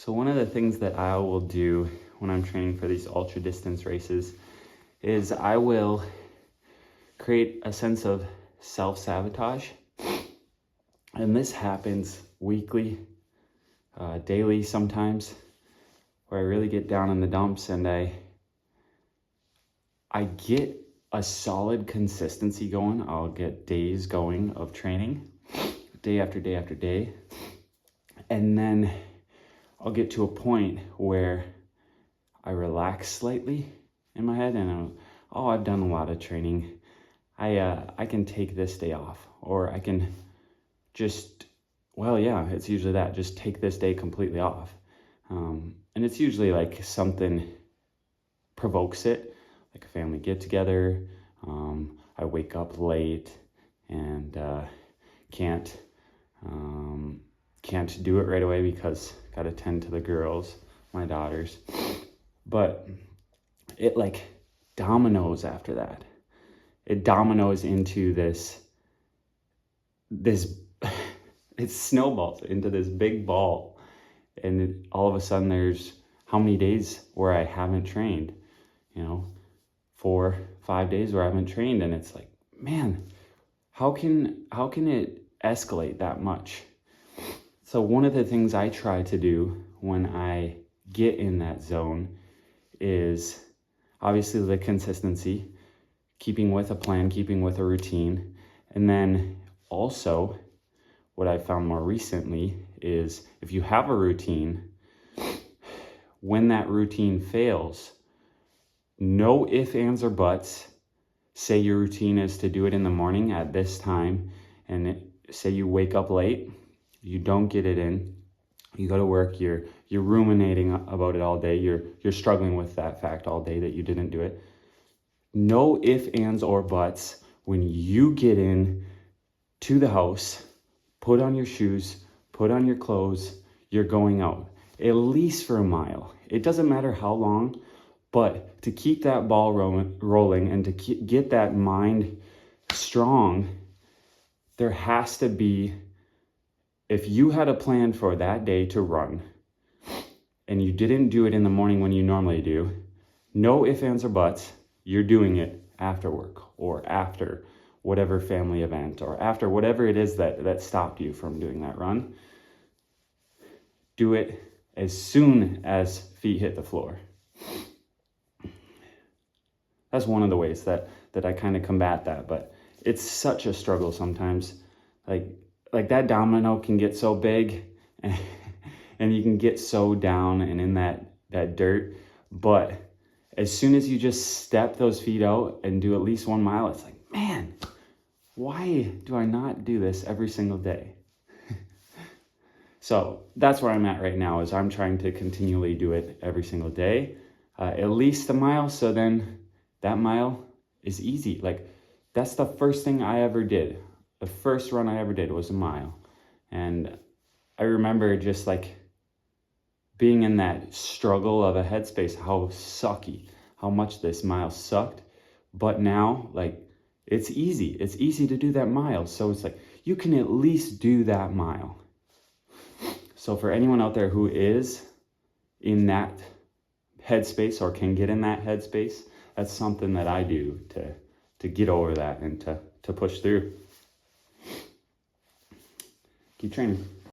So one of the things that I will do when I'm training for these ultra distance races is I will create a sense of self-sabotage. And this happens weekly, daily sometimes, where I really get down in the dumps and I get a solid consistency going. I'll get days going of training, day after day after day. And then I'll get to a point where I relax slightly in my head and I've done a lot of training. I can take this day off, or I can just, it's usually that, just take this day completely off. And it's usually like something provokes it, like a family get together. I wake up late and can't do it right away because got to tend to the girls, my daughters. But it like dominoes after that. It dominoes into this it snowballs into this big ball. And all of a sudden there's how many days where I haven't trained, 4, 5 days where I haven't trained. And it's like, man, how can it escalate that much? So one of the things I try to do when I get in that zone is obviously the consistency, keeping with a plan, keeping with a routine. And then also what I found more recently is if you have a routine, when that routine fails, no ifs, ands, or buts. Say your routine is to do it in the morning at this time, and say you wake up late, you don't get it in, you go to work, you're ruminating about it all day, you're struggling with that fact all day that you didn't do it. No ifs, ands, or buts. When you get in to the house, put on your shoes, put on your clothes, you're going out, at least for a mile. It doesn't matter how long, but to keep that ball rolling and to get that mind strong, there has to be, if you had a plan for that day to run and you didn't do it in the morning when you normally do, no ifs, ands, or buts, you're doing it after work or after whatever family event or after whatever it is that stopped you from doing that run. Do it as soon as feet hit the floor. That's one of the ways that I kind of combat that, but it's such a struggle sometimes. Like that domino can get so big and you can get so down and in that dirt, but as soon as you just step those feet out and do at least 1 mile, it's like, man, why do I not do this every single day? So that's where I'm at right now, is I'm trying to continually do it every single day, at least a mile. So then that mile is easy. Like that's the first thing I ever did. The first run I ever did was a mile. And I remember just like being in that struggle of a headspace, how sucky, how much this mile sucked. But now, like, it's easy. It's easy to do that mile. So it's like, you can at least do that mile. So for anyone out there who is in that headspace or can get in that headspace, that's something that I do to get over that and to push through. Keep training.